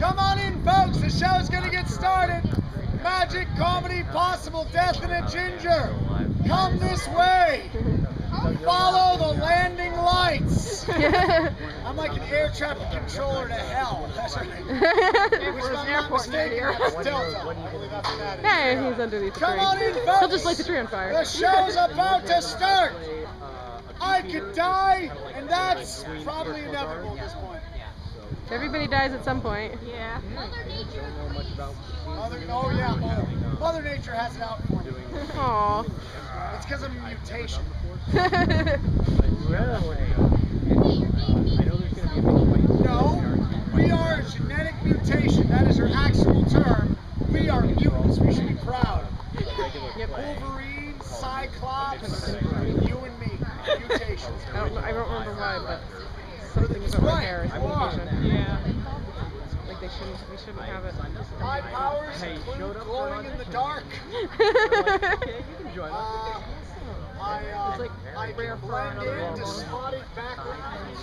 Come on in, folks. The show's gonna get started. Magic, comedy, possible death, and a ginger. Come this way. Follow the landing lights. I'm like an air traffic controller to hell. That's right. Which, if I'm not mistaken, that's Delta. I believe that's what that is. Hey, he's underneath the tree. Come on in, folks. He'll just light the tree on fire. The show's about to start. I could die, and that's probably inevitable at this point. Everybody dies at some point. Yeah. Mother Nature has it out for you. Aww. It's because of a mutation. No, we are a genetic mutation. That is her actual term. We are mutants. We should be proud. Wolverine, Cyclops, you and me. Mutations. I don't remember why, but something about my hair is a mutation. Yeah. Like we shouldn't have it. My powers include glowing in the dark. I can blend into spotted backgrounds.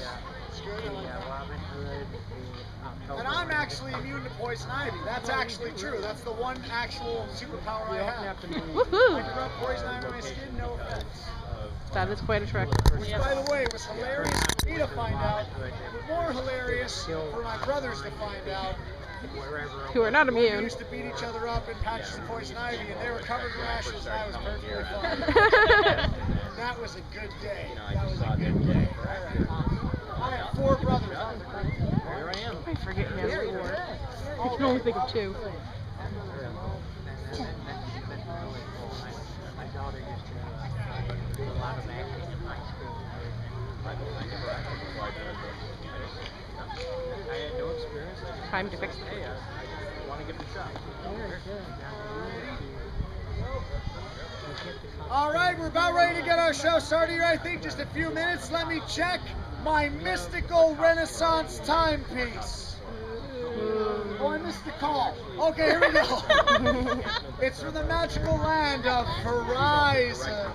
And I'm actually immune to poison ivy. That's actually true. That's the one actual superpower I have. Woohoo! I can rub poison ivy on my skin, no offense. That is quite a trick. Which, by the way, was hilarious for me to find out, but more hilarious for my brothers to find out. Who are not We immune. used to beat each other up in patches of poison ivy, and they were covered in rashes, and I was perfectly fine. That was a good day. That was a good day. I had 4 brothers. Here I am. I forget he has 4. I can only think of 2. Time to fix it. All right, we're about ready to get our show started here. I think just a few minutes. Let me check my mystical Renaissance timepiece. Oh, I missed the call. Okay, here we go. It's from the magical land of Horizon,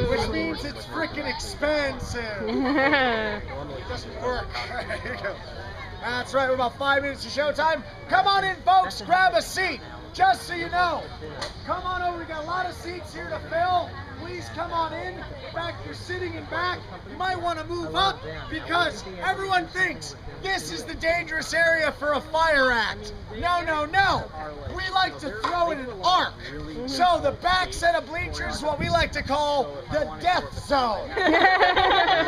which means it's freaking expensive. It doesn't work. Here you go. That's right, we're about 5 minutes to showtime. Come on in, folks, grab a seat. Just so you know, come on over. We got a lot of seats here to fill. Please come on in. In fact, you're sitting in back. You might want to move up because everyone thinks this is the dangerous area for a fire act. No, no, no. We like to throw in an arc. So the back set of bleachers is what we like to call the death zone.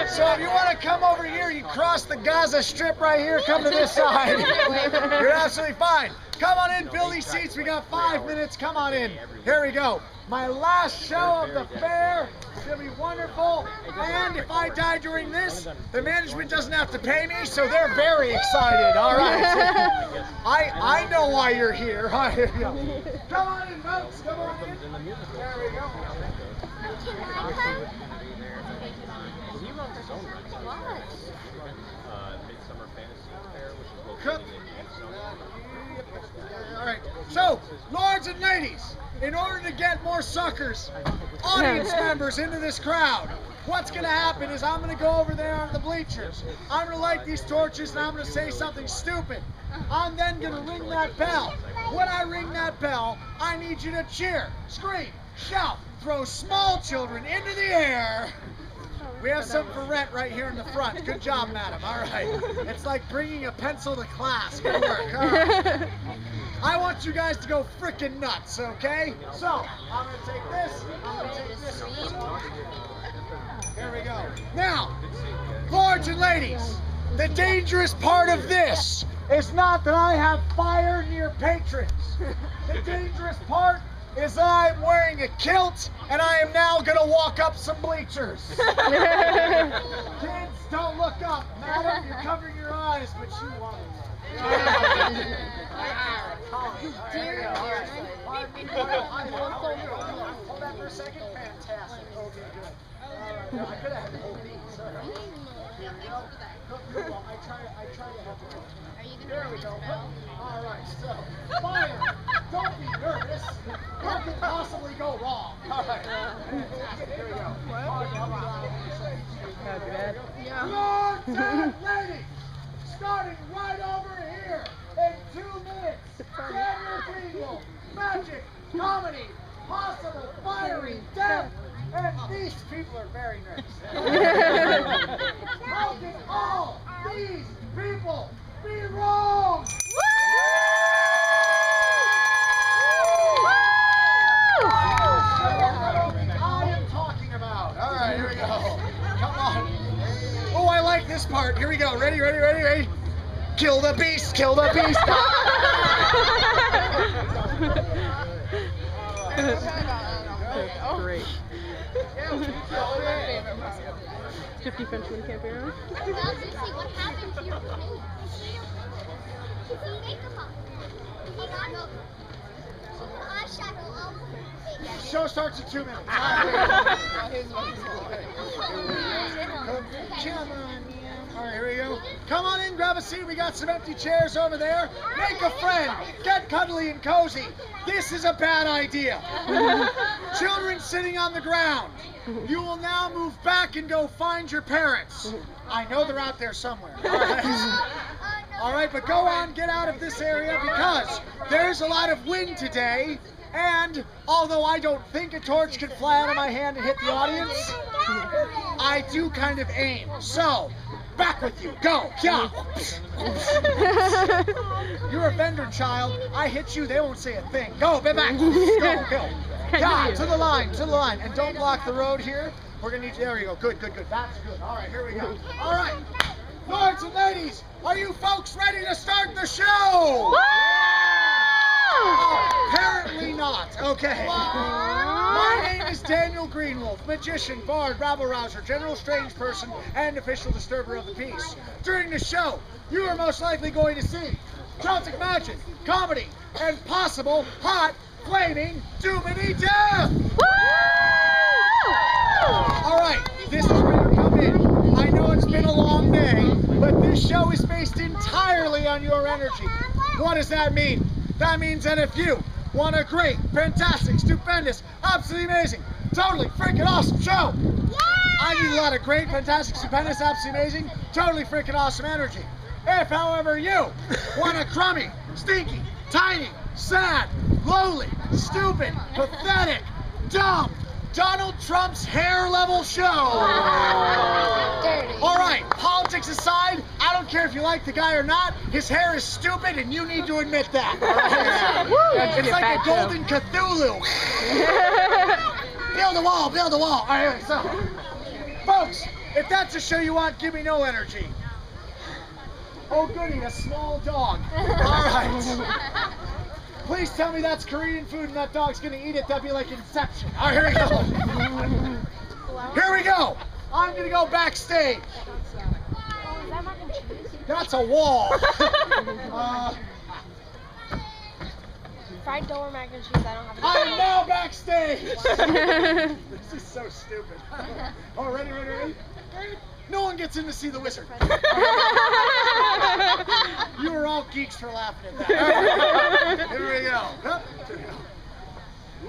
So if you want to come over here, you cross the Gaza Strip right here, come to this side. You're absolutely fine. Come on in, fill these seats. We got 5 minutes. Come on in. Here we go. My last show of the fair. It's going to be wonderful. And if I die during this, the management doesn't have to pay me, so they're very excited. All right. I know why you're here. Here we go. Come on in, folks. Come on in. There we go. All right. So, lords and ladies, in order to get more suckers, audience members into this crowd, what's going to happen is I'm going to go over there on the bleachers. I'm going to light these torches and I'm going to say something stupid. I'm then going to ring that bell. When I ring that bell, I need you to cheer, scream, shout, throw small children into the air. We have some for rent right here in the front. Good job, madam. All right. It's like bringing a pencil to class. Good work. All right. I want you guys to go frickin' nuts, okay? So, I'm going to take this. I'm going to take this. Here we go. Now, lords and ladies, the dangerous part of this is not that I have fire near patrons. The dangerous part is that I'm wearing a kilt and I am now going to walk up some bleachers. Kids, don't look up. Madam, you're covering your eyes, but you want it. Hold that for a second. Fantastic. Okay, good. I could have had the whole meeting. Sorry. I try to have the There we go. All right, so fire. Don't be nervous. What could possibly go wrong? All right. Here we go. Lords and ladies, starting right over here in people are very nervous. How can all these people be wrong? I am talking about. All right, here we go. Come on. Oh, I like this part. Here we go. Ready, ready, ready, ready. Kill the beast, kill the beast. Great. 50 Frenchman camping around. What happened to your face? Did he make them up? Did he not know? Eyeshadow. The show starts in 2 minutes. Come on, all right, here we go. Come on in, grab a seat. We got some empty chairs over there. Make a friend. Get cuddly and cozy. This is a bad idea. Children sitting on the ground. You will now move back and go find your parents. I know they're out there somewhere. All right, all right, but go on, get out of this area because there's a lot of wind today. And although I don't think a torch could fly out of my hand and hit the audience, I do kind of aim. So, back with you. Go. Yeah. You're a vendor, child. I hit you, they won't say a thing. Go, back. Go, go. Yeah, to the line, to the line. And don't block the road here. We're going to need you. There we go. Good, good, good. That's good. All right, here we go. All right. Lords and ladies, are you folks ready to start the show? Apparently not. Okay. My name is Daniel Greenwolf, magician, bard, rabble-rouser, general strange person, and official disturber of the peace. During the show, you are most likely going to see Celtic magic, comedy, and possible hot, flaming, doomity death! All right, this is where you come in. I know it's been a long day, but this show is based entirely on your energy. What does that mean? That means that if you want a great, fantastic, stupendous, absolutely amazing, totally freaking awesome show, I need a lot of great, fantastic, stupendous, absolutely amazing, totally freaking awesome energy. If, however, you want a crummy, stinky, tiny, sad, lowly, stupid, pathetic, dumb, Donald Trump's hair level show. All right, politics aside, I don't care if you like the guy or not, his hair is stupid and you need to admit that. Right? It's like a golden Cthulhu. Build a wall, build a wall. All right, so, folks, if that's a show you want, give me no energy. Oh goody, a small dog. All right. Please tell me that's Korean food and that dog's gonna eat it. That'd be like Inception. All right, here we go. Here we go. I'm gonna go backstage. That's a wall. Fried dough or mac and cheese, I don't have I'm now backstage. This is so stupid. Oh, ready? No one gets in to see the wizard. You were all geeks for laughing at that. Right. Here we go.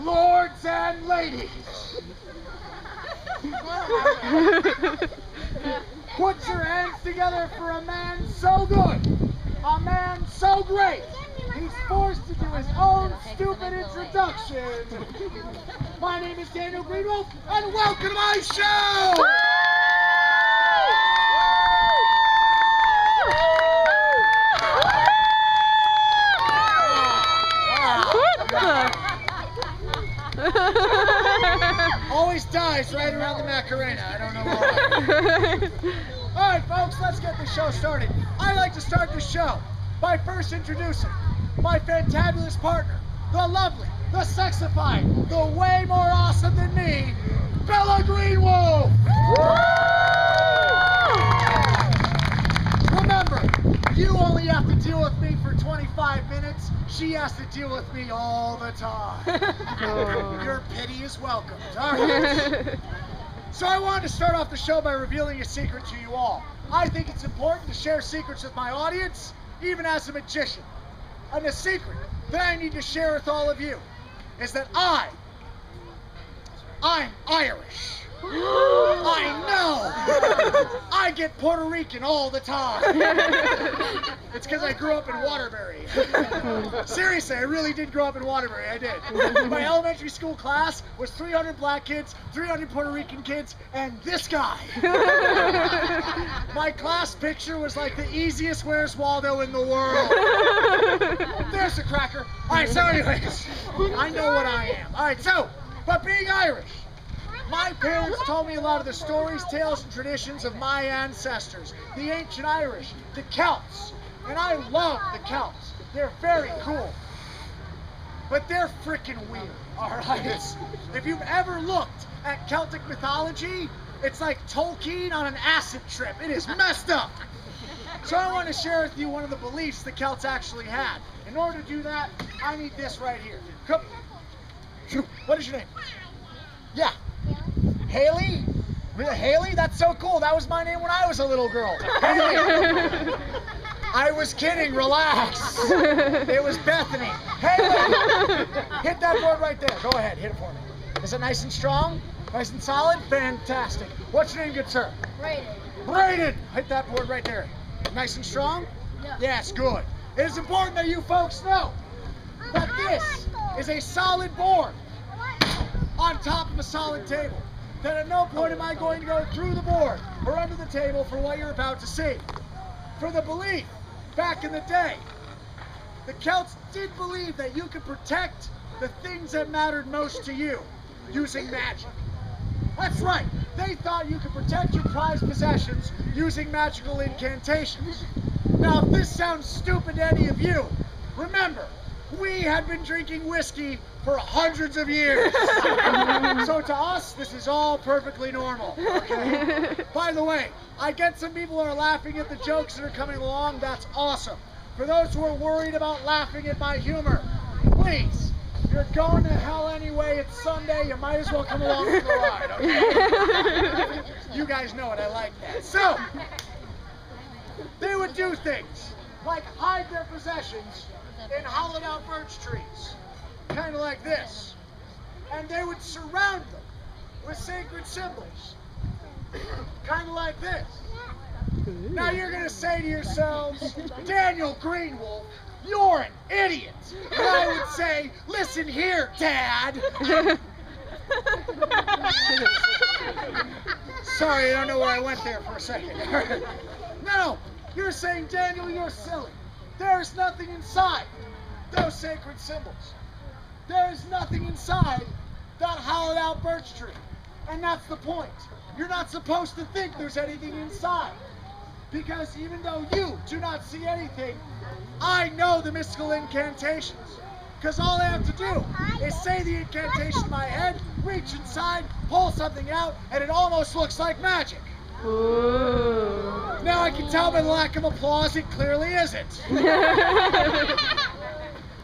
Lords and ladies. Put your hands together for a man so good, a man so great, he's forced to do his own stupid introduction. My name is Daniel Greenwolf, and welcome to my show! Always dies right around the Macarena. I don't know why. All right, folks, let's get the show started. I like to start the show by first introducing my fantabulous partner, the lovely, the sexified, the way more awesome than me, Bella Greenwolf. Remember, you only have to deal with me for 25 minutes. She has to deal with me all the time. Your pity is welcomed. All right. So I wanted to start off the show by revealing a secret to you all. I think it's important to share secrets with my audience, even as a magician. And the secret that I need to share with all of you is that I'm Irish. I know! I get Puerto Rican all the time. It's because I grew up in Waterbury. Seriously, I really did grow up in Waterbury. I did. My elementary school class was 300 black kids, 300 Puerto Rican kids, and this guy. My class picture was like the easiest Where's Waldo in the world. There's a cracker. All right, so anyways, I know what I am. All right, so, but being Irish, my parents told me a lot of the stories, tales, and traditions of my ancestors, the ancient Irish, the Celts. And I love the Celts. They're very cool. But they're freaking weird, all right? If you've ever looked at Celtic mythology, it's like Tolkien on an acid trip. It is messed up. So I want to share with you one of the beliefs the Celts actually had. In order to do that, I need this right here. Come. What is your name? Yeah. Haley? Haley? That's so cool. That was my name when I was a little girl. Haley. I was kidding. Relax. It was Bethany. Haley. Hit that board right there. Go ahead. Hit it for me. Is it nice and strong? Nice and solid? Fantastic. What's your name, good sir? Braden. Braden. Hit that board right there. Nice and strong? Yeah. Yes, good. It is important that you folks know that this is a solid board on top of a solid table. That at no point am I going to go through the board or under the table for what you're about to see. For the belief, back in the day, the Celts did believe that you could protect the things that mattered most to you using magic. That's right, they thought you could protect your prized possessions using magical incantations. Now, if this sounds stupid to any of you, remember, we had been drinking whiskey for hundreds of years. So to us, this is all perfectly normal. Okay? By the way, I get some people who are laughing at the jokes that are coming along. That's awesome. For those who are worried about laughing at my humor, please, you're going to hell anyway. It's Sunday. You might as well come along for the ride. Okay? You guys know it. I like that. So, they would do things like hide their possessions in hollowed out birch trees, kind of like this. And they would surround them with sacred symbols, kind of like this. Now you're going to say to yourselves, Daniel Greenwolf, you're an idiot. And I would say, listen here, Dad. Sorry, I don't know where I went there for a second. No, you're saying, Daniel, you're silly. There's nothing inside those sacred symbols. There's nothing inside that hollowed out birch tree. And that's the point. You're not supposed to think there's anything inside. Because even though you do not see anything, I know the mystical incantations. Because all I have to do is say the incantation in my head, reach inside, pull something out, and it almost looks like magic. Ooh. Now I can tell by the lack of applause it clearly isn't.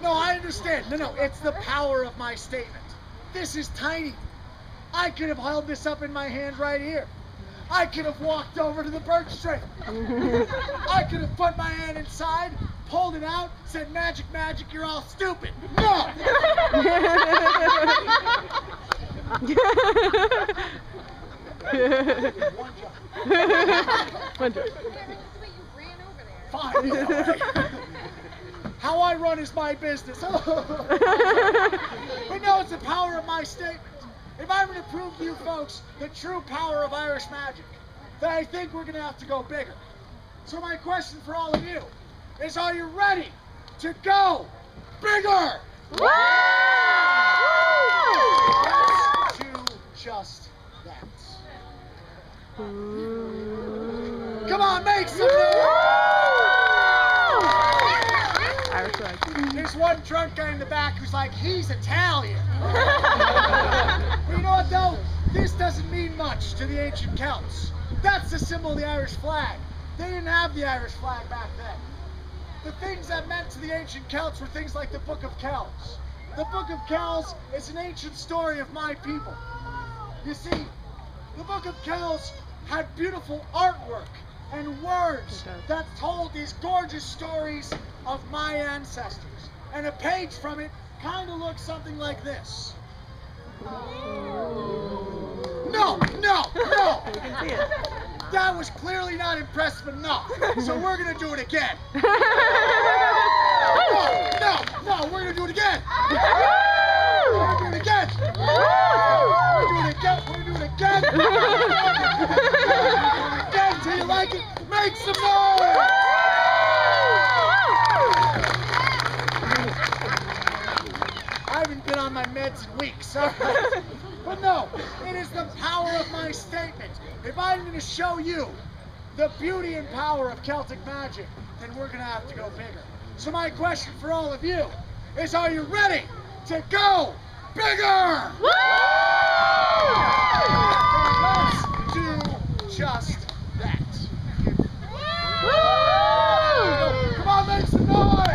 No, I understand. No, it's the power of my statement. This is tiny. I could have held this up in my hand right here. I could have walked over to the birch tree. I could have put my hand inside, pulled it out, said, magic, magic, you're all stupid. No! One job. Fine. Right. How I run is my business. But no, it's the power of my statement. If I'm going to prove to you folks the true power of Irish magic, then I think we're going to have to go bigger. So my question for all of you is, are you ready to go bigger? Woo! Let's do just that. Come on, make some noise! There's one drunk guy in the back who's like, he's Italian. But you know what though? This doesn't mean much to the ancient Celts. That's the symbol of the Irish flag. They didn't have the Irish flag back then. The things that meant to the ancient Celts were things like the Book of Kells. The Book of Kells is an ancient story of my people. You see, the Book of Kells had beautiful artwork and words that told these gorgeous stories of my ancestors. And a page from it kind of looks something like this. No, no, no. You can see it. That was clearly not impressive enough. So we're gonna do it again. No, we're gonna do it again. We're gonna do it again. We're gonna do it again. We're gonna do it again. We're gonna do it again. Do you like it? Make some noise. I haven't been on my meds in weeks, all right? But no, it is the power of my statement. If I'm going to show you the beauty and power of Celtic magic, then we're going to have to go bigger. So my question for all of you is, are you ready to go bigger? Woo! Let's do just that. Woo! Come on, make some noise!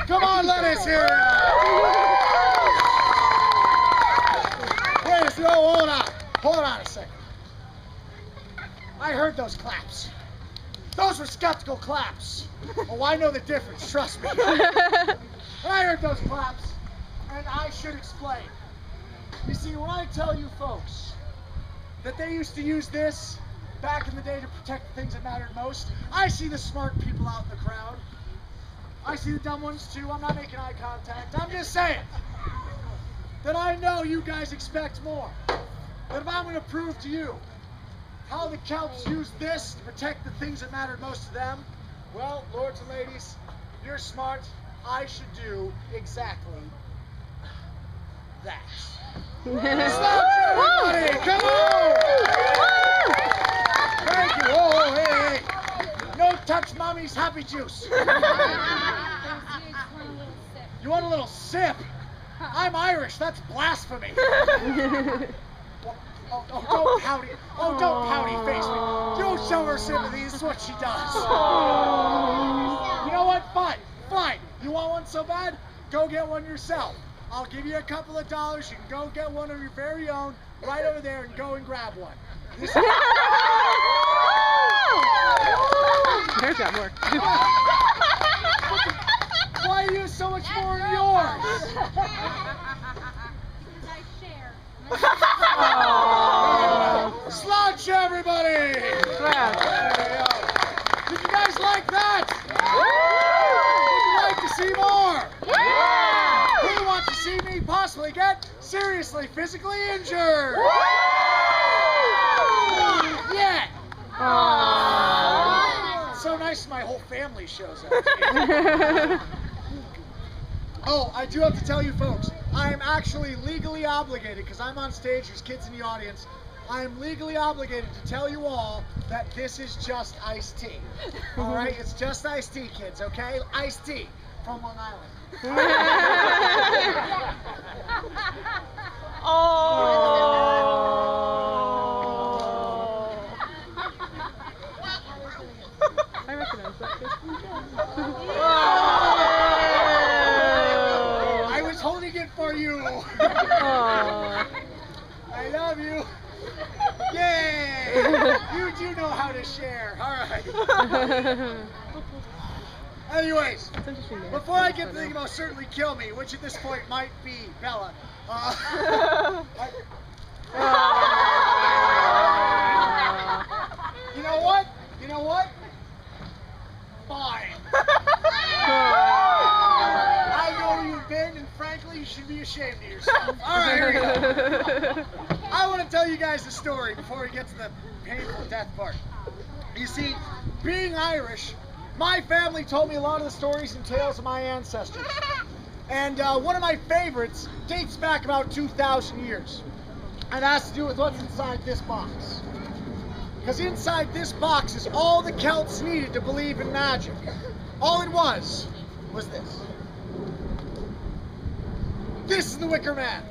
Come on, let us hear it. Wait a second. Oh, hold on a second. I heard those claps. Those were skeptical claps. Oh, I know the difference, trust me. I heard those claps, and I should explain. You see, when I tell you folks that they used to use this back in the day to protect the things that mattered most, I see the smart people out in the crowd. I see the dumb ones too. I'm not making eye contact. I'm just saying that I know you guys expect more. But if I'm going to prove to you how the Celts used this to protect the things that mattered most to them, well, lords and ladies, you're smart. I should do exactly that. Stop, everybody! Come on! Thank you. Oh, hey, hey. No touch mommy's happy juice. You want a little sip? I'm Irish. That's blasphemy. Oh, don't pouty. Oh, don't pouty face me. Don't show her sympathy. This is what she does. You know what? Fine. Fine. You want one so bad? Go get one yourself. I'll give you a couple of dollars. You can go get one of your very own right over there and go and grab one. There's that more. Why are you so much more in yours? Slouch, everybody! Did you guys like that? Would you like to see more? Who wants to see me possibly get seriously physically injured? Yeah! It's so nice my whole family shows up. Oh, I do have to tell you folks, I am actually legally obligated, because I'm on stage, there's kids in the audience, I am legally obligated to tell you all that this is just iced tea. Alright, it's just iced tea, kids, okay? Iced tea from Long Island. I recognize that face. I was holding it for you. I love you. Yay! You do know how to share. All right. Anyways, before I get to thinking about certainly kill me, which at this point might be Bella. You know what? You know what? Fine. I know where you've been, and frankly, you should be ashamed of yourself. All right, here we go. I want to tell you guys a story before we get to the painful death part. You see, being Irish, my family told me a lot of the stories and tales of my ancestors. And one of my favorites dates back about 2,000 years. And has to do with what's inside this box. Because inside this box is all the Celts needed to believe in magic. All it was this. This is the Wicker Man.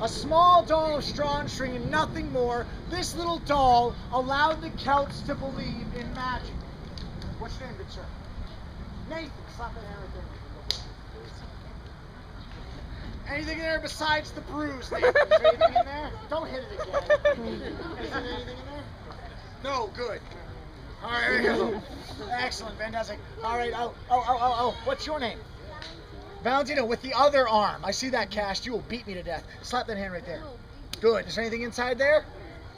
A small doll of straw and string and nothing more. This little doll allowed the Celts to believe in magic. What's your name, good sir? Nathan. Slap that hand right there. Anything in there besides the bruise, Nathan? Is there anything in there? Don't hit it again. Is there anything in there? No, good. All right, here we go. Excellent, fantastic. All right, oh, what's your name? Valentino, with the other arm. I see that cast. You will beat me to death. Slap that hand right there. Good. Is there anything inside there?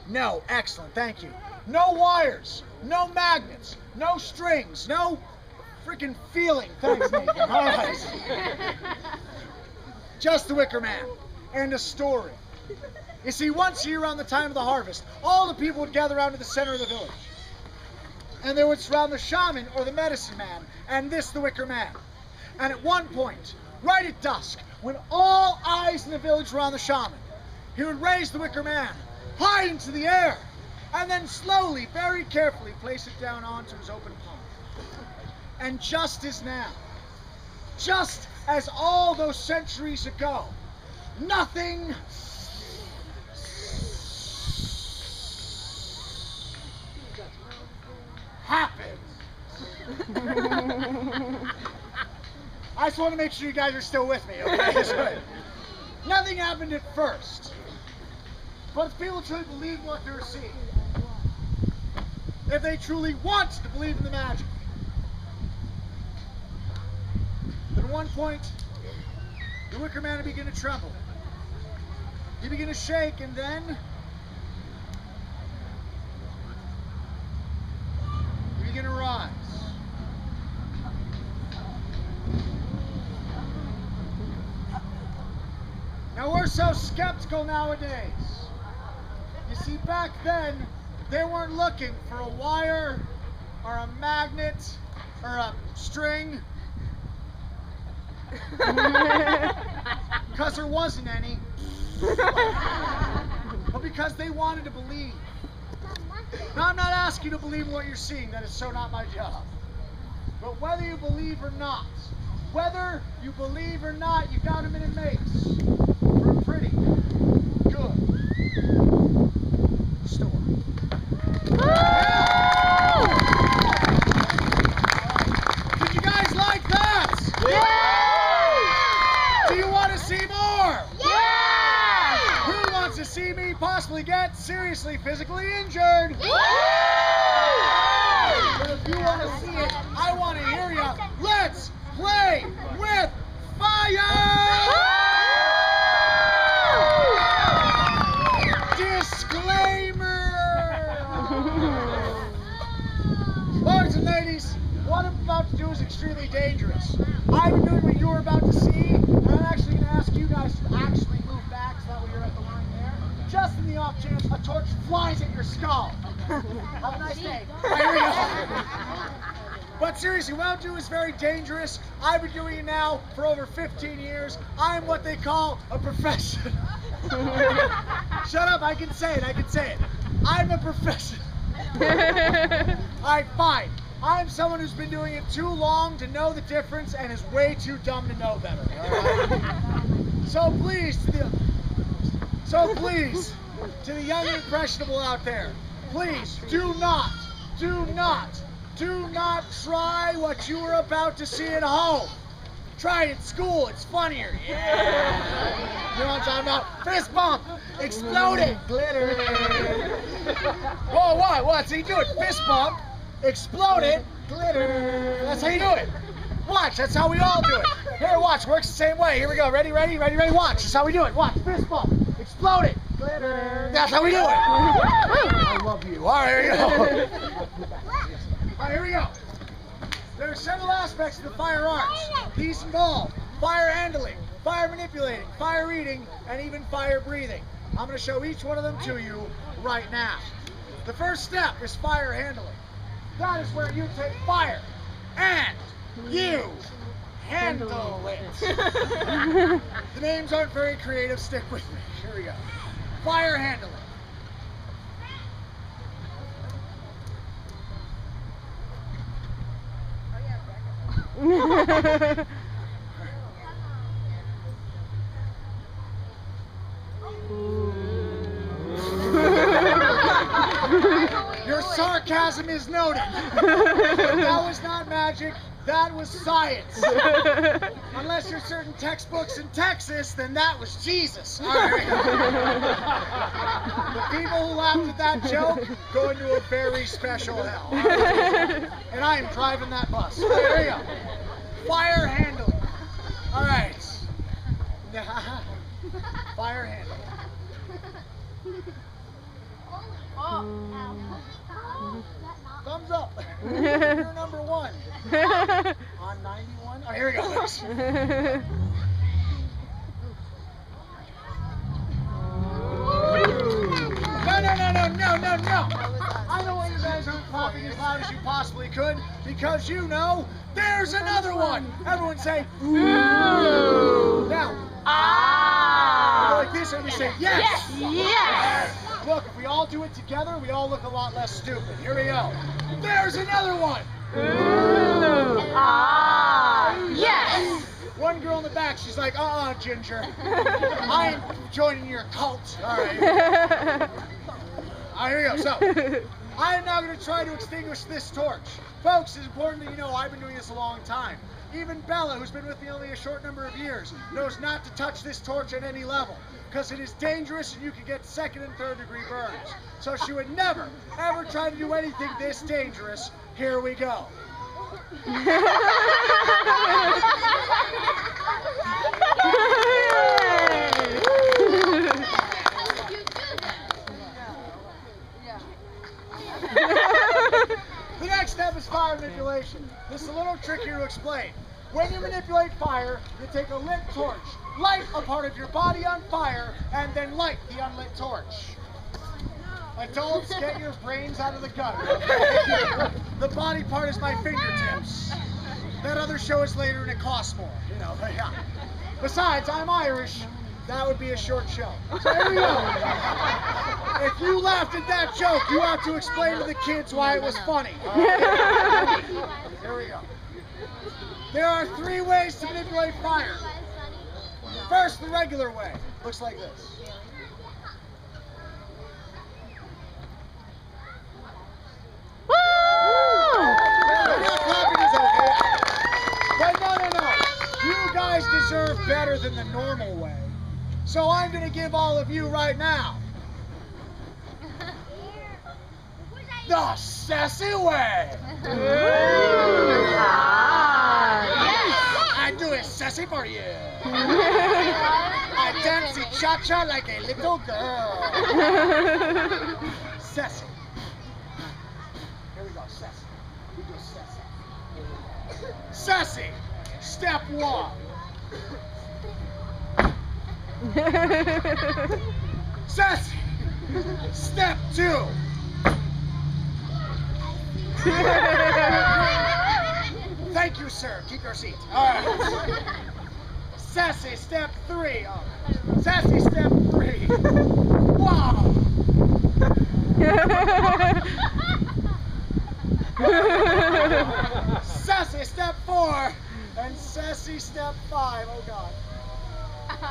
No. Excellent. Thank you. No wires. No magnets. No strings. No freaking feeling. Thanks, Nathan. All right. Just the Wicker Man and a story. You see, once a year around the time of the harvest, all the people would gather around to the center of the village. And they would surround the shaman or the medicine man and this the Wicker Man. And at one point, right at dusk, when all eyes in the village were on the shaman, he would raise the Wicker Man high into the air and then slowly, very carefully, place it down onto his open palm. And just as now, just as all those centuries ago, nothing happened. I just want to make sure you guys are still with me, okay? Nothing happened at first. But if people truly believe what they're seeing, if they truly want to believe in the magic, then at one point, the Wicker Man would begin to tremble. He'd begin to shake, and then he'd begin to rise. Now we're so skeptical nowadays. You see, back then, they weren't looking for a wire or a magnet or a string. Because there wasn't any. But because they wanted to believe. Now, I'm not asking you to believe in what you're seeing. That is so not my job. But whether you believe or not, you got a minute mates. For a pretty good story. Did you guys like that? Yeah! Do you want to see more? Yeah! Who wants to see me possibly get seriously physically injured? Yeah! But if you want to see it, I want to hear you. Let's play with fire! Disclaimer! Lords and ladies, what I'm about to do is extremely dangerous. I'm doing what you're about to see, and I'm actually going to ask you guys to actually move back so that way you're at the line there. Just in the off chance a torch flies at your skull. Have a nice day. Right, here we go. But seriously, what I'll do is very dangerous. I've been doing it now for over 15 years. I'm what they call a professional. Shut up, I can say it. I'm a professional. Alright, fine. I'm someone who's been doing it too long to know the difference and is way too dumb to know better. Right? So please, to the young and impressionable out there, please do not try what you are about to see at home. Try it at school, it's funnier. Yeah! You know what I'm talking about? Fist bump! Explode it! Glitter! Whoa, what? So you do it. Fist bump, explode it, glitter. That's how you do it. Watch, that's how we all do it. Here, watch, works the same way. Here we go. Ready? Watch, that's how we do it. Watch, fist bump, explode it, glitter. That's how we do it. I love you. All right, here we go. All right, here we go. There are several aspects of the fire arts. These involve fire handling, fire manipulating, fire reading, and even fire breathing. I'm going to show each one of them to you right now. The first step is fire handling. That is where you take fire and you handle it. The names aren't very creative. Stick with me. Here we go. Fire handling. Your sarcasm is noted. That was not magic. That was science. Unless you're certain textbooks in Texas, then that was Jesus. All right. The people who laughed at that joke go into a very special hell. And I am driving that bus. All right, here we go. Fire handling. All right. Fire handling. Thumbs up. You're number 1. On 91. Oh, here we go. No. I know why you guys aren't clapping as loud as you possibly could, because you know there's another one. Everyone say, ooh. Now, ah. Like this, and we say, yes. Yes. Look, if we all do it together, we all look a lot less stupid. Here we go. There's another one. Ooh. Ah. Yes. One girl in the back, she's like, Ginger. I ain't joining your cult. All right. All right, here we go. So, I am now going to try to extinguish this torch. Folks, it's important that you know I've been doing this a long time. Even Bella, who's been with me only a short number of years, knows not to touch this torch at any level, because it is dangerous and you can get 2nd and 3rd degree burns. So she would never, ever try to do anything this dangerous. Here we go. The next step is fire manipulation. This is a little trickier to explain. When you manipulate fire, you take a lit torch, light a part of your body on fire, and then light the unlit torch. Adults, get your brains out of the gutter. The body part is my fingertips. That other show is later and it costs more, you know. Yeah. Besides, I'm Irish. That would be a short show. So here we go. If you laughed at that joke, you have to explain to the kids why it was funny. Here we go. There are 3 ways to manipulate fire. First, the regular way. Looks like this. But no. You guys deserve better than the normal way. So I'm going to give all of you right now the sassy way. I do it sassy for you. I dance it cha-cha like a little girl. Sassy. Here we go, sassy. We do sassy. Sassy. Step 1. Sassy. Step 2. Thank you, sir. Keep your seat. All right. Sassy. Step 3. Sassy. Step 3. Wow. Sassy. Step 4. And sassy. Step 5. Oh, God. I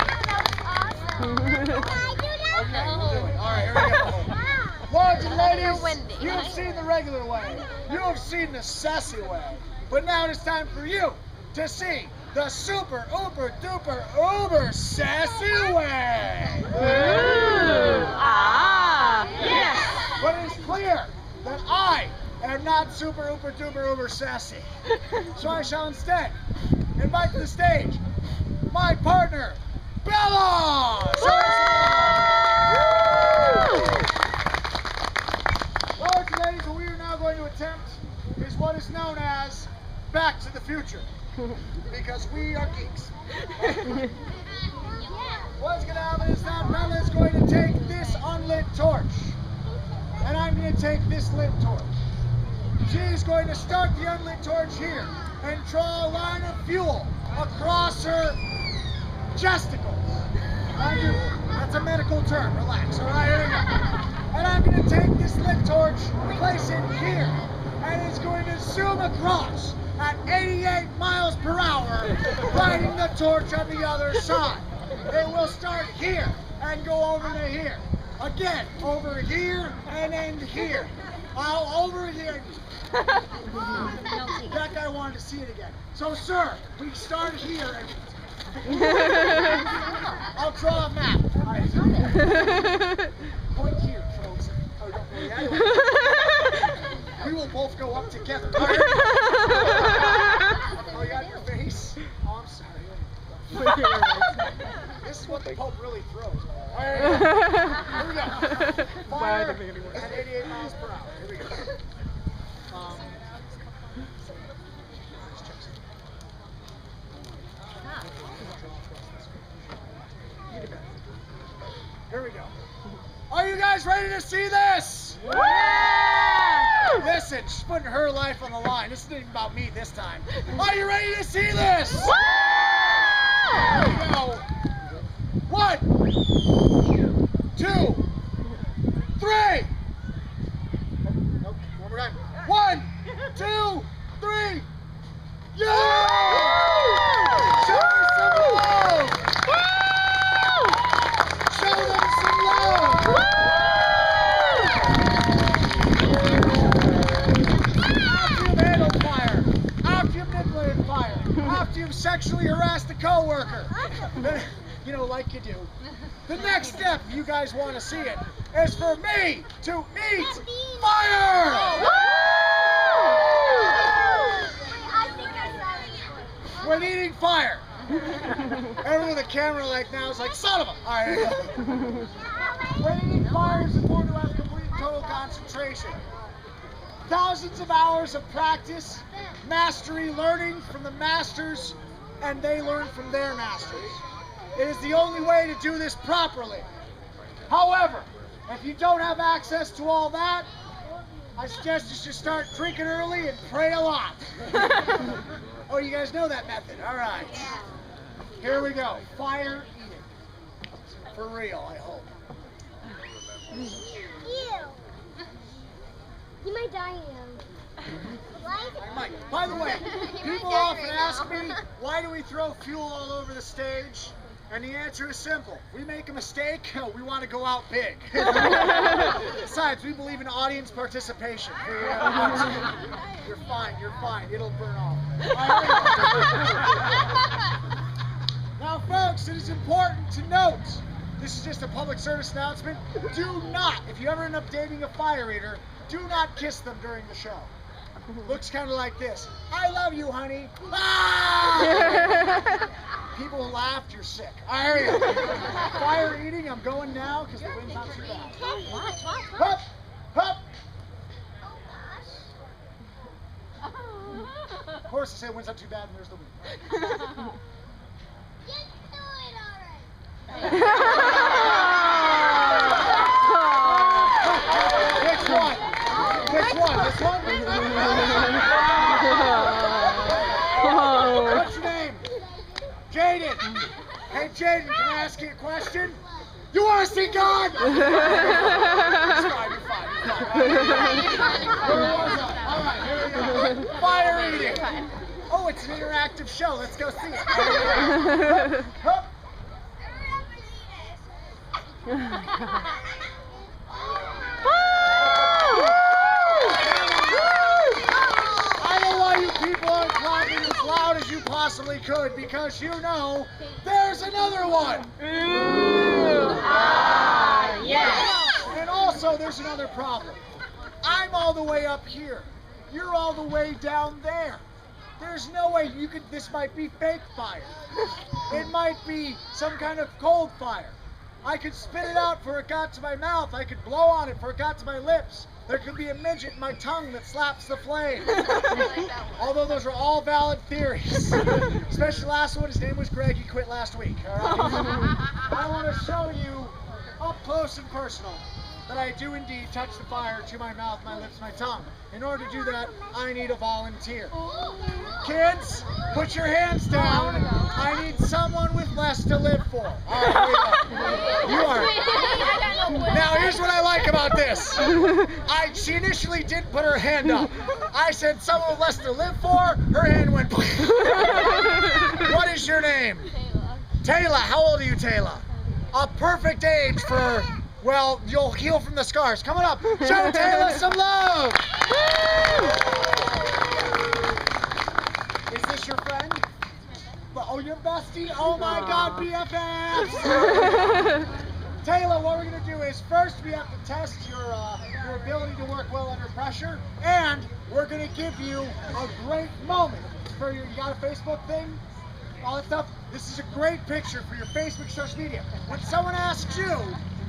know that was awesome. Okay, we'll do it. All right, here we go. Lords and ladies, you have seen the regular way. You have seen the sassy way. But now it is time for you to see the super, uber, duper, uber sassy way. Yes. But it is clear that I am not super, uber, duper, uber sassy. So I shall instead invite to the stage my partner, Bella! Lords and ladies, what we are now going to attempt is what is known as Back to the Future. Because we are geeks. What's going to happen is that Bella is going to take this unlit torch. And I'm going to take this lit torch. She's going to start the unlit torch here and draw a line of fuel across her chesticles. That's a medical term, relax. All right, here we go. And I'm going to take this lit torch, place it here, and it's going to zoom across at 88 miles per hour, lighting the torch on the other side. It will start here and go over to here. Again, over here and then here. Over here. That guy wanted to see it again. So, sir, we start here. And I'll draw a map. All right. Point here, folks. Oh, don't worry. We will both go up together. All right. Oh, you got your face? Oh, I'm sorry. This is what the Pope really throws. All right. Here we go. Fire at 88 miles per hour. Here we go. Here we go. Are you guys ready to see this? Yeah! Listen, she's putting her life on the line. This isn't even about me this time. Are you ready to see this? Yeah! Here we go. 1, 2, 3. Nope, one more time. 1, 2, 3. Yeah! Show her some love! Show them some love! After you've handled fire, after you've manipulated fire, after you've sexually harassed a coworker, you know, like you do. The next step, if you guys want to see it, is for me to eat fire! When eating fire. Everyone with a camera like now is like, son of a... All right. When eating fire, it's important to have complete and total concentration. Thousands of hours of practice, mastery, learning from the masters, and they learn from their masters. It is the only way to do this properly. However, if you don't have access to all that, I suggest you should start drinking early and pray a lot. Oh, you guys know that method. All right. Here we go. Fire eating. For real, I hope. Ew. You might die young. I might. By the way, people often ask me, why do we throw fuel all over the stage? And the answer is simple. We make a mistake, we want to go out big. Besides, we believe in audience participation. You're fine, you're fine. It'll burn off. Now, folks, it is important to note, this is just a public service announcement, do not, if you ever end up dating a fire eater, do not kiss them during the show. Looks kind of like this. I love you, honey. Ah! People laughed, you're sick. All right. Fire eating, I'm going now because the wind's not too bad. Watch. Hup, hup. Of course, I say wind's not too bad and there's the wind. Get to it already. Which one? Which one? This one? What's your name? Jaden. Hey, Jaden, can I ask you a question? You want to see God? You're fine. Where was I? All right, here we go. Fire eating. Oh, it's an interactive show. Let's go see it. Hup. I know why you people aren't clapping as loud as you possibly could, because you know there's another one. Yes. And also there's another problem. I'm all the way up here. You're all the way down there. There's no way you could, this might be fake fire. It might be some kind of cold fire. I could spit it out before it got to my mouth. I could blow on it before it got to my lips. There could be a midget in my tongue that slaps the flame. Although those are all valid theories. Especially the last one, his name was Greg, he quit last week. All right? I want to show you up close and personal that I do indeed touch the fire to my mouth, my lips, my tongue. In order to do that, I need a volunteer. Kids, put your hands down. I need someone with less to live for. All right, you are. Now, here's what I like about this. She initially did put her hand up. I said someone with less to live for. Her hand went. What is your name? Taylor. How old are you, Taylor? A perfect age for well, you'll heal from the scars. Come on up. Show Taylor some love. Is this your friend? Oh, your bestie? Oh my God, BFFs! Taylor, what we're gonna do is first we have to test your ability to work well under pressure, and we're gonna give you a great moment for your. You got a Facebook thing? All that stuff. This is a great picture for your Facebook social media. When someone asks you,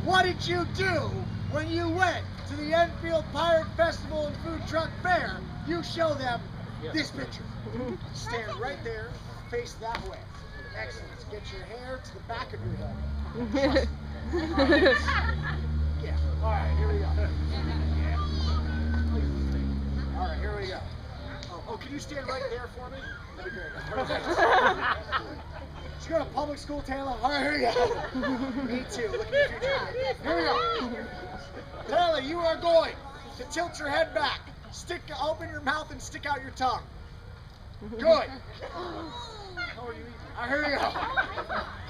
what did you do when you went to the Enfield Pirate Festival and Food Truck Fair, you show them this picture. Stand right there, face that way. Excellent. Get your hair to the back of your head. Yeah. All right, here we go. All right, here we go. Oh, can you stand right there for me? That'd be great. Did you go to public school, Taylor? All right, here we go. Me too. Look at the future. Here we go. Taylor, you are going to tilt your head back. Open your mouth and stick out your tongue. Good. How are you eating? All right, here we go.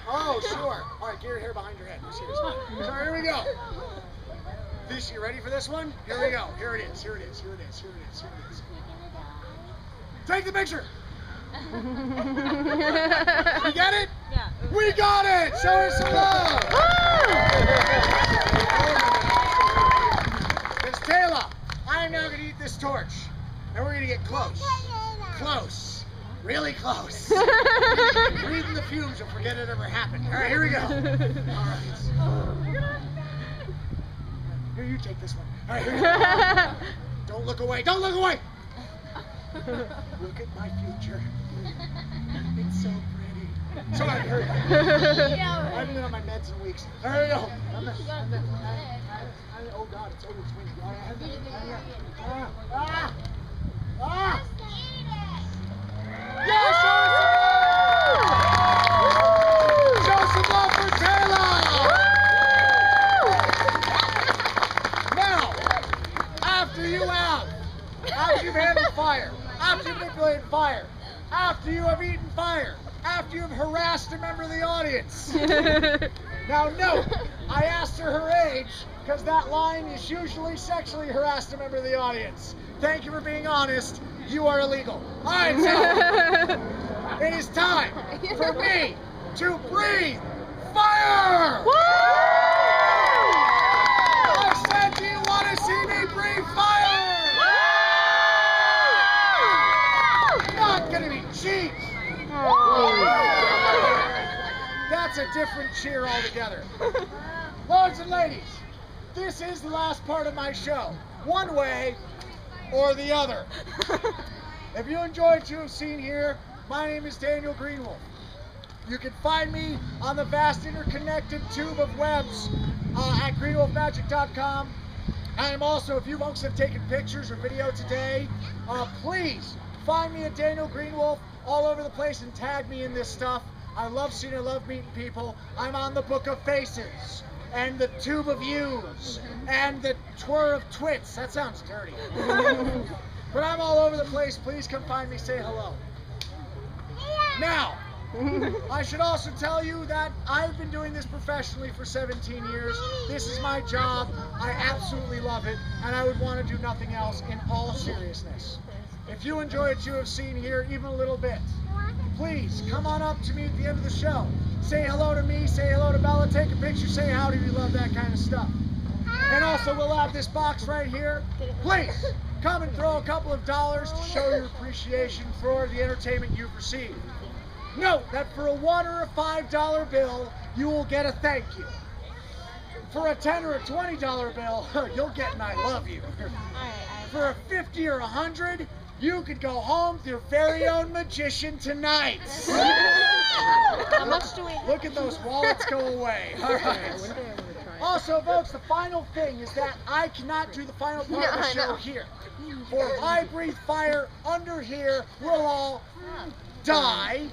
Oh, sure. All right, get your hair behind your head. Seriously. So here we go. You ready for this one? Here we go. Here it is. Here it is. Here it is. Here it is. Here it is. Take the picture. You get it? Yeah. We got it. Show us some love. Because Taylor, I am now going to eat this torch, and we're going to get close. Close. Really close. Breathing the fumes, you'll forget it ever happened. All right, here we go. All right. Here, you take this one. All right, here we go. Don't look away. Don't look away. Look at my future. It's so pretty. So I heard. I haven't been on my meds in weeks. All right, here we go. Oh God, it's over. It's windy. Yeah, show some love for Taylor. Now, after you've handled fire, after you've manipulated fire, after you have eaten fire, after you have harassed a member of the audience. Now note, I asked her age, because that line is usually sexually harassed a member of the audience. Thank you for being honest. You are illegal. All right, so it is time for me to breathe fire! Woo! I said, do you want to see me breathe fire? Woo! Not gonna be cheap. That's a different cheer altogether. Lords and ladies, this is the last part of my show. One way or the other. If you enjoyed what you have seen here, my name is Daniel Greenwolf. You can find me on the vast interconnected tube of webs at greenwolfmagic.com. I am also, if you folks have taken pictures or video today, please find me at Daniel Greenwolf all over the place and tag me in this stuff. I love seeing, I love meeting people. I'm on the Book of Faces, and the Tube of Yous, and the Twir of Twits. That sounds dirty. But I'm all over the place. Please come find me, say hello. Now, I should also tell you that I've been doing this professionally for 17 years. This is my job. I absolutely love it, and I would want to do nothing else in all seriousness. If you enjoy what you have seen here, even a little bit, please come on up to me at the end of the show. Say hello to me, say hello to Bella, take a picture, say howdy, we love that kind of stuff. And also we'll have this box right here. Please come and throw a couple of dollars to show your appreciation for the entertainment you've received. Note that for a $1 or a $5 bill, you will get a thank you. For a $10 or a $20 bill, you'll get an I love you. For a $50 or a $100, you could go home with your very own magician tonight. How much do we? Look at those wallets go away. All right. Also, folks, the final thing is that I cannot do the final part of the show here. For if I breathe fire under here, we'll all die.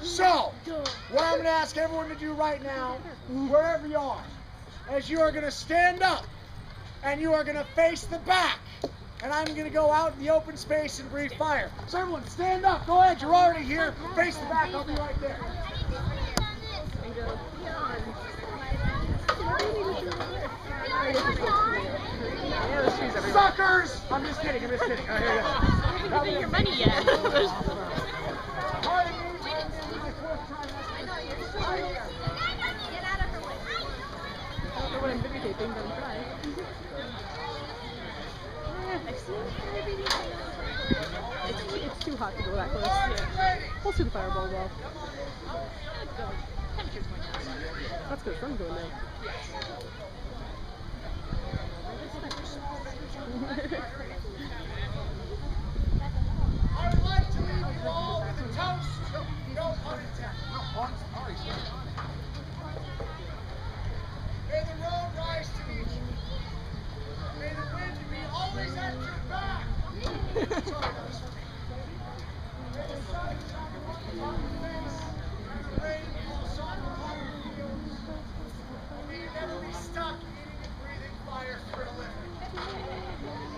So, what I'm going to ask everyone to do right now, wherever you are, is you are going to stand up and you are going to face the back. And I'm going to go out in the open space and breathe fire. So everyone, stand up. Go ahead. You're already here. Face the back. I'll be right there. Suckers! I'm just kidding. Here you go. You your money yet. Get out of her way. I don't know what I'm videotaping, but I'm trying. It's too hot to go that close. Yeah. We'll see the fireball though. That's good. Sun's going down. I would like to leave you all with a toast. No pun intended. May the road rise to meet you. May the wind be always at your back. Sorry, that was for me. May the sun shine upon your face. May the rain fall on your fields. May you never be stuck eating and breathing fire for a living.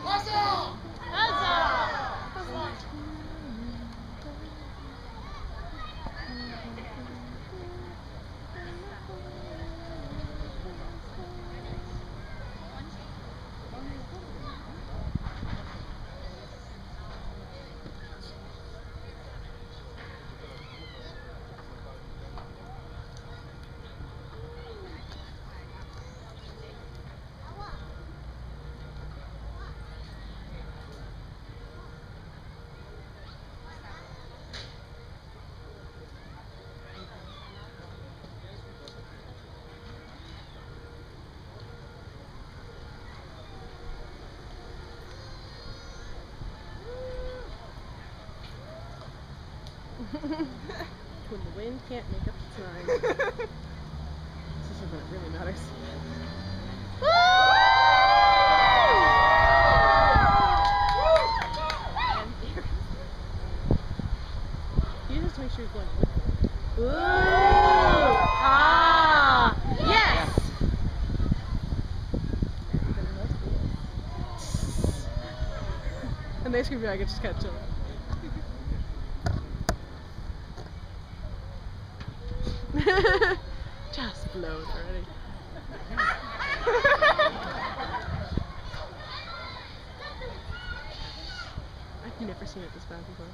Huzzah! Huzzah! When the wind can't make up its mind. This is when it really matters. You just make sure you're going with it. Ooh! Ah! Yes! And the ice cream bag, it's just kind of chill. Just float already. I've never seen it this bad before.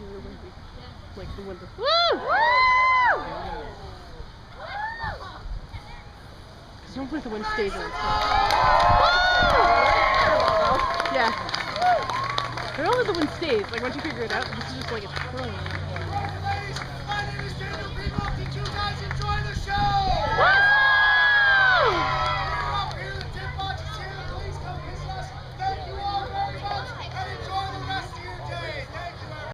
Really windy. Like the window. Woo! Because normally the wind stays in its Yeah. But only the wind stays. Like once you figure it out, this is just like it's curling.